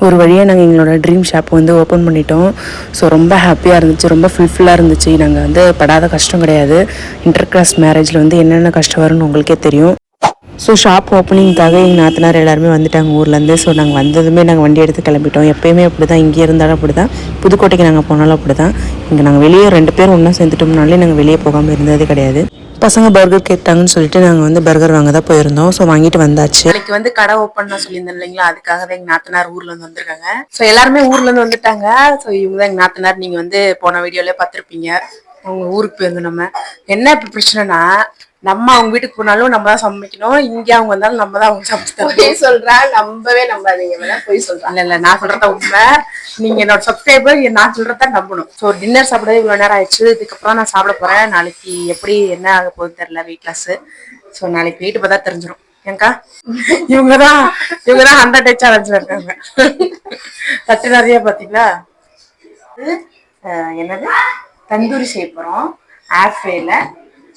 ஒரு வழியாக நாங்கள் எங்களோட ட்ரீம் ஷாப் வந்து ஓப்பன் பண்ணிட்டோம். ஸோ ரொம்ப ஹாப்பியாக இருந்துச்சு, ரொம்ப ஃபுல்ஃபில்லாக இருந்துச்சு. நாங்கள் வந்து படாத கஷ்டம் கிடையாது. இன்டர் காஸ்ட் மேரேஜில் வந்து என்னென்ன கஷ்டம் வரும்னு உங்களுக்கே தெரியும். ஸோ ஷாப் ஓப்பனிங்காக எங்கள் நாத்தனார் எல்லாருமே வந்துட்டாங்க ஊர்லேருந்து. ஸோ நாங்கள் வந்ததுமே நாங்கள் வண்டி எடுத்து கிளம்பிட்டோம். எப்போயுமே அப்படி தான், இங்கே இருந்தாலும் அப்படி தான், புதுக்கோட்டைக்கு நாங்கள் போனாலும் அப்படி தான். இங்கே நாங்கள் வெளியே 2 பேர் ஒன்றா சேர்ந்துட்டோம்னாலே நாங்கள் வெளியே போகாமல் இருந்ததே கிடையாது. பசங்க பர்கர் கேட்டாங்கன்னு சொல்லிட்டு நாங்கள் வந்து பர்கர் வாங்க தான் போயிருந்தோம். ஸோ வாங்கிட்டு வந்தாச்சு. இன்னைக்கு வந்து கடை ஓப்பன் தான் சொல்லியிருந்தேன் இல்லைங்களா, அதுக்காக தான் எங்கள் நாத்தனார் ஊர்லேருந்து வந்திருக்காங்க. ஸோ எல்லாருமே ஊர்லேருந்து வந்துட்டாங்க. ஸோ இவங்க தான் எங்கள் நாத்தனார். நீங்கள் வந்து போன வீடியோலேயே பார்த்துருப்பீங்க. அவங்க ஊருக்கு போயிருந்தோம். நம்ம என்ன இப்போ பிரச்சனைனா, நம்ம அவங்க வீட்டுக்கு போனாலும் நம்ம தான் சமைக்கணும், இங்கே அவங்க வந்தாலும் நம்ம தான் அவங்க சமைச்சு சொல்றா. நம்பவே நம்பாதீங்க, போய் சொல்றேன். இல்லை நான் சொல்றத உண்மை. நீங்க என்னோட சப்ஸ்கிரைபர், நான் சொல்றத நம்பணும். ஸோ டின்னர் சாப்பிடவே இவ்வளோ நேரம் ஆயிடுச்சு. இதுக்கப்புறம் நான் சாப்பிட போறேன். நாளைக்கு எப்படி என்ன ஆக போகுது தெரியல, வெயிட் லாஸ். ஸோ நாளைக்கு வெயிட் பார்த்தா தெரிஞ்சிடும். ஏங்கா இவங்கதான் 100 டே சேலஞ்சில் இருக்காங்க. தட்டு நிறைய பார்த்தீங்களா. என்னது தந்தூரி செய்ய போறோம் ஏர் ஃப்ரைல.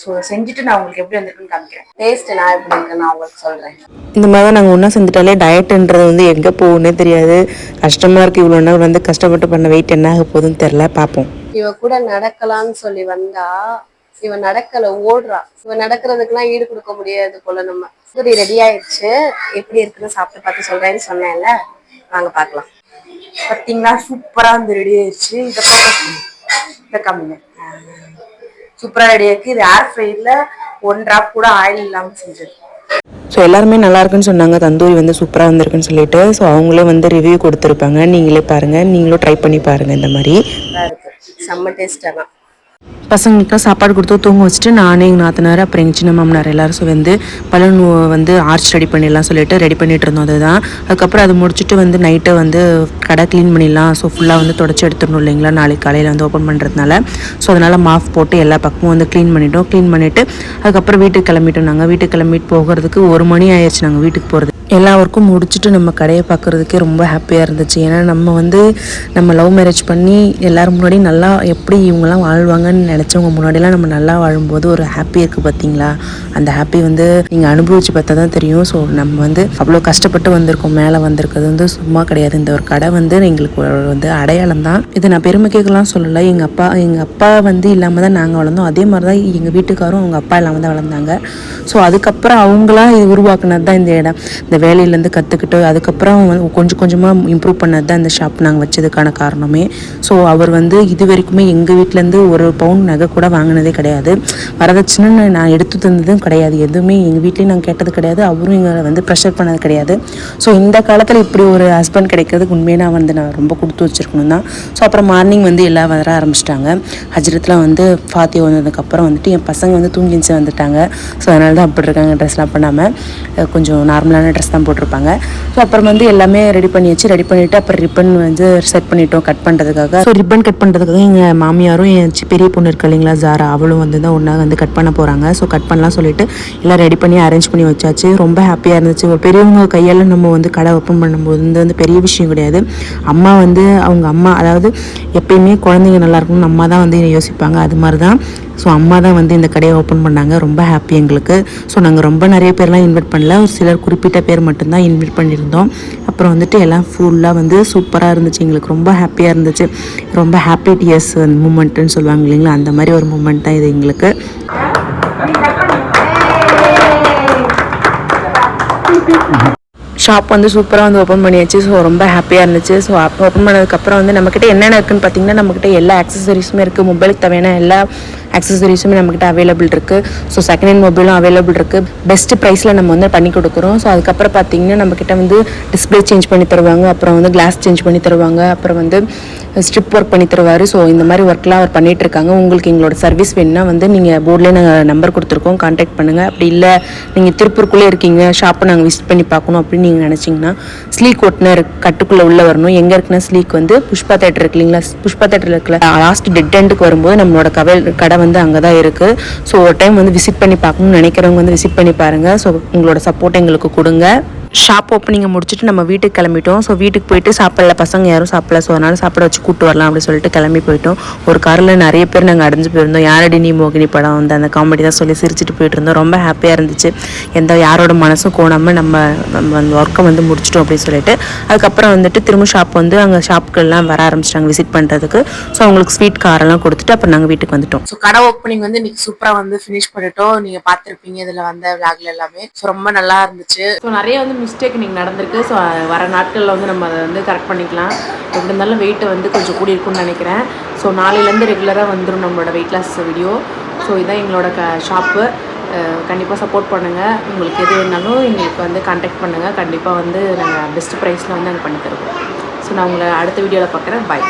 ஸோ செஞ்சுட்டு நான் உங்களுக்கு எப்படி வந்திருக்குன்னு காமிக்கிறேன். டேஸ்ட் நான் எப்படி இருக்குன்னு நான் உங்களுக்கு சொல்கிறேன். இந்த மாதிரி தான் நாங்கள் ஒன்றா செஞ்சுட்டாலே டயட்டுன்றது வந்து எங்கே போகுன்னே தெரியாது. கஷ்டமாக இருக்குது. இவ்வளோ நாள் வந்து கஷ்டப்பட்டு பண்ண வெயிட் என்ன ஆக போகுதுன்னு தெரில. பார்ப்போம். இவ கூட நடக்கலான்னு சொல்லி வந்தா இவன் நடக்கல, ஓடுறா. இவன் நடக்கிறதுக்கெல்லாம் ஈடு கொடுக்க முடியாது போல. நம்ம சரி ரெடி ஆயிடுச்சு. எப்படி இருக்குன்னு சாப்பிட்டு பார்த்து சொல்றேன்னு சொன்னேன்ல, வாங்க பார்க்கலாம். பார்த்தீங்களா, சூப்பராக வந்து ரெடி ஆயிடுச்சு. இதை காமிங்க. சூப்பரா ரெடி ஆயிருக்கு. இது ஏர் ஃப்ரைல 1 டிராப் கூட ஆயில் இல்லாமல் செஞ்சது. ஸோ எல்லாருமே நல்லா இருக்குன்னு சொன்னாங்க. தந்தூரி வந்து சூப்பராக வந்திருக்குன்னு சொல்லிட்டு. ஸோ அவங்களே வந்து ரிவ்யூ கொடுத்துருப்பாங்க. நீங்களே பாருங்கள், நீங்களும் ட்ரை பண்ணி பாருங்கள். இந்த மாதிரி செம்ம டேஸ்டாக பசங்களுக்குலாம் சாப்பாடு கொடுத்து தூங்க வச்சுட்டு நானே எங்கள் நாத்தனார் அப்புறம் எங்கள் சின்ன மாமனார் எல்லாரும் வந்து பலூன் வந்து ஆர்ச் ரெடி பண்ணிடலாம் சொல்லிட்டு ரெடி பண்ணிட்டு இருந்தோம். அதுதான். அதுக்கப்புறம் அதை முடிச்சுட்டு வந்து நைட்டை வந்து கடை க்ளீன் பண்ணிடலாம். ஸோ ஃபுல்லாக வந்து தொடச்சி எடுத்துடணும் இல்லைங்களா, நாளைக்கு காலையில் வந்து ஓப்பன் பண்ணுறதுனால. ஸோ அதனால் மாஃப் போட்டு எல்லா பக்கமும் வந்து க்ளீன் பண்ணிட்டோம். க்ளீன் பண்ணிவிட்டு அதுக்கப்புறம் வீட்டுக்கு கிளம்பிட்டோம். நாங்கள் வீட்டுக்கு கிளம்பிட்டு போகிறதுக்கு 1 மணி ஆயிடுச்சு நாங்கள் வீட்டுக்கு போகிறது. எல்லா ஒர்க்கும் முடிச்சுட்டு நம்ம கடையை பார்க்குறதுக்கே ரொம்ப ஹாப்பியாக இருந்துச்சு. ஏன்னா நம்ம லவ் மேரேஜ் பண்ணி எல்லோரும் முன்னாடி நல்லா எப்படி இவங்கெல்லாம் வாழ்வாங்கன்னு நினச்சவங்க முன்னாடிலாம் நம்ம நல்லா வாழும்போது ஒரு ஹாப்பி இருக்குது பார்த்தீங்களா. அந்த ஹாப்பி வந்து நீங்கள் அனுபவித்து பார்த்தா தான் தெரியும். ஸோ நம்ம வந்து அவ்வளோ கஷ்டப்பட்டு வந்திருக்கோம். மேலே வந்திருக்கிறது வந்து சும்மா கிடையாது. இந்த ஒரு கடை வந்து எங்களுக்கு வந்து அடையாளம் தான். இதை நான் பெருமைக்கெல்லாம் சொல்லலை. எங்கள் அப்பா வந்து இல்லாமல் தான் நாங்கள் வளர்ந்தோம். அதே மாதிரி தான் எங்கள் வீட்டுக்காரும் அவங்க அப்பா இல்லாமல் தான் வளர்ந்தாங்க. ஸோ அதுக்கப்புறம் அவங்களாம் இது உருவாக்குனது தான் இந்த இடம். இந்த வேலையிலேருந்து கற்றுக்கிட்டு அதுக்கப்புறம் கொஞ்சம் கொஞ்சமாக இம்ப்ரூவ் பண்ணது தான் இந்த ஷாப் நாங்கள் வச்சதுக்கான காரணமே. ஸோ அவர் வந்து இது வரைக்குமே எங்கள் வீட்டிலேருந்து 1 பவுன் நகை கூட வாங்கினதே கிடையாது. வரதட்சணைன்னு நான் எடுத்து தந்ததும் கிடையாது. எதுவுமே எங்கள் வீட்லேயும் நாங்கள் கேட்டது கிடையாது. அவரும் எங்களை வந்து ப்ரெஷர் பண்ணது கிடையாது. ஸோ இந்த காலத்தில் இப்படி ஒரு ஹஸ்பண்ட் கிடைக்கிறதுக்கு உண்மையாக நான் ரொம்ப கொடுத்து வச்சுருக்கணும் தான். ஸோ அப்புறம் மார்னிங் வந்து எல்லாம் வர ஆரம்பிச்சிட்டாங்க. ஹஜ்ரத்தில் வந்து ஃபாத்தி வந்ததுக்கப்புறம் வந்துட்டு என் பசங்க வந்து தூங்கிச்சு வந்துட்டாங்க. ஸோ அதனால தான் அப்படி இருக்காங்க. ட்ரெஸ்லாம் பண்ணாமல் கொஞ்சம் நார்மலான ட்ரெஸ் தான் போட்டிருப்பாங்க. ஸோ அப்புறம் வந்து எல்லாமே ரெடி பண்ணிவிட்டு அப்புறம் ரிப்பன் வந்து செட் பண்ணிட்டோம் கட் பண்ணுறதுக்காக. ஸோ ரிப்பன் கட் பண்ணுறதுக்காக எங்கள் மாமியாரும் என் பெரிய பொண்ணு இருக்கு இல்லைங்களா ஜாரா, அவளும் வந்து தான் ஒன்றா வந்து கட் பண்ண போகிறாங்க. ஸோ கட் பண்ணலாம் சொல்லிட்டு எல்லாம் ரெடி பண்ணி அரேஞ்ச் பண்ணி வச்சாச்சு. ரொம்ப ஹாப்பியாக இருந்துச்சு. ஒரு பெரியவங்க கையால் நம்ம வந்து கடை ஓப்பன் பண்ணும்போது வந்து பெரிய விஷயம் கிடையாது. அம்மா வந்து அவங்க அம்மா, அதாவது எப்பயுமே குழந்தைங்க நல்லா இருக்கணும்னு அம்மா தான் வந்து யோசிப்பாங்க. அது மாதிரி தான். ஸோ அம்மா தான் வந்து இந்த கடையை ஓப்பன் பண்ணாங்க. ரொம்ப ஹாப்பி எங்களுக்கு. ஸோ நாங்கள் ரொம்ப நிறைய பேர்லாம் இன்வைட் பண்ணல, ஒரு சிலர் குறிப்பிட்ட பேர் மட்டும்தான் இன்வைட் பண்ணியிருந்தோம். அப்புறம் வந்துட்டு எல்லாம் ஃபுல்லாக வந்து சூப்பராக இருந்துச்சு. எங்களுக்கு ரொம்ப ஹாப்பியாக இருந்துச்சு. ரொம்ப ஹாப்பி டியர்ஸ் மூமெண்ட்டுன்னு சொல்லுவாங்க இல்லைங்களா, அந்த மாதிரி ஒரு மூமெண்ட் தான் இது எங்களுக்கு. ஷாப் வந்து சூப்பராக வந்து ஓப்பன் பண்ணியாச்சு. ஸோ ரொம்ப ஹாப்பியாக இருந்துச்சு. ஸோ ஓப்பன் பண்ணதுக்கப்புறம் வந்து நம்மக்கிட்ட என்னென்ன இருக்குதுன்னு பார்த்தீங்கன்னா, நம்மக்கிட்ட எல்லா ஆக்சசரிஸுமே இருக்குது. மொபைலுக்கு தேவையான எல்லா ஆக்சசரிஸுமே நம்மக்கிட்ட அவைலபிள் இருக்குது. ஸோ செகண்ட் ஹேண்ட் மொபைலும் அவைலபிள் இருக்குது. பெஸ்ட்டு ப்ரைஸில் நம்ம வந்து பண்ணி கொடுக்குறோம். ஸோ அதுக்கப்புறம் பார்த்தீங்கன்னா நம்மக்கிட்ட வந்து டிஸ்பிளே சேஞ்ச் பண்ணி தருவாங்க, அப்புறம் வந்து கிளாஸ் சேஞ்ச் பண்ணி தருவாங்க, அப்புறம் வந்து ஸ்ட்ரிப் ஒர்க் பண்ணி தருவார். ஸோ இந்த மாதிரி ஒர்க்லாம் அவர் பண்ணிகிட்டு இருக்காங்க. உங்களுக்கு எங்களோட சர்வீஸ் வேணுன்னா வந்து நீங்கள் போர்ட்லேயே நாங்கள் நம்பர் கொடுத்துருக்கோம், கான்டாக்ட் பண்ணுங்கள். அப்படி இல்லை நீங்கள் திருப்பூருக்குள்ளே இருக்கீங்க, ஷாப்பை நாங்கள் விசிட் பண்ணி பார்க்கணும் அப்படின்னு நீங்கள் நினச்சிங்கன்னா, ஸ்லீக் ஒட்டினர் கட்டுக்குள்ளே உள்ளே வரணும். எங்கே இருக்குன்னா ஸ்லீக் வந்து புஷ்பா தேட்டர் இருக்கு இல்லைங்களா, புஷ்பா தேட்டரில் இருக்கிற லாஸ்ட் டெட் எண்டுக்கு வரும்போது நம்மளோட கடை வந்து அங்கே தான் இருக்குது. ஸோ ஒரு டைம் வந்து விசிட் பண்ணி பார்க்கணும்னு நினைக்கிறவங்க வந்து விசிட் பண்ணி பாருங்கள். ஸோ உங்களோட சப்போர்ட் எங்களுக்கு கொடுங்க. ஷாப் ஓப்பனிங்கை முடிச்சுட்டு நம்ம வீட்டுக்கு கிளம்பிட்டோம். ஸோ வீட்டுக்கு போயிட்டு சாப்பிடல, பசங்க யாரும் சாப்பிடல. ஸோ அதனால் சாப்பிட வச்சு கூப்பிட்டு வரலாம் அப்படின்னு சொல்லிட்டு கிளம்பி போயிட்டோம். ஒரு காரில் நிறைய பேர் நாங்கள் அடைஞ்சு போயிருந்தோம். யாரடி நீ மோகினி படம் வந்து அந்த காமெடி தான் சொல்லி சிரிச்சுட்டு போயிட்டு இருந்தோம். ரொம்ப ஹாப்பியாக இருந்துச்சு. யாரோட மனசும் கோணாமல் நம்ம அந்த ஒர்க்கை வந்து முடிச்சிட்டோம் அப்படின்னு சொல்லிட்டு. அதுக்கப்புறம் வந்துட்டு திரும்ப ஷாப் வந்து அங்கே ஷாப்புக்கெல்லாம் வர ஆரம்பிச்சிட்டாங்க விசிட் பண்ணுறதுக்கு. ஸோ அவங்களுக்கு ஸ்வீட் காரெல்லாம் கொடுத்துட்டு அப்புறம் நாங்கள் வீட்டுக்கு வந்துட்டோம். ஸோ கடை ஓப்பனிங் வந்து இன்னைக்கு சூப்பராக வந்து ஃபினிஷ் பண்ணிட்டோம். நீங்கள் பார்த்துருப்பீங்க இதில் வந்த விளாக்ல எல்லாமே. ஸோ ரொம்ப நல்லா இருந்துச்சு. ஸோ நிறைய வந்து மிஸ்டேக் இன்னைக்கு நடந்திருக்கு. ஸோ வர நாட்களில் வந்து நம்ம அதை வந்து கரெக்ட் பண்ணிக்கலாம். எப்படி இருந்தாலும் வெயிட்டை வந்து கொஞ்சம் கூடி இருக்கும்னு நினைக்கிறேன். ஸோ நாளையிலேருந்து ரெகுலராக வந்துடும் நம்மளோட வெயிட் லாஸ் வீடியோ. ஸோ இதான் எங்களோட ஷாப்பு. கண்டிப்பாக சப்போர்ட் பண்ணுங்கள். உங்களுக்கு எது வேணாலும் எங்களுக்கு வந்து கான்டாக்ட் பண்ணுங்கள். கண்டிப்பாக வந்து நாங்கள் பெஸ்ட் ப்ரைஸில் வந்து நாங்கள் பண்ணி தருவோம். ஸோ நான் உங்களை அடுத்த வீடியோவில் பார்க்குறேன். பாய்.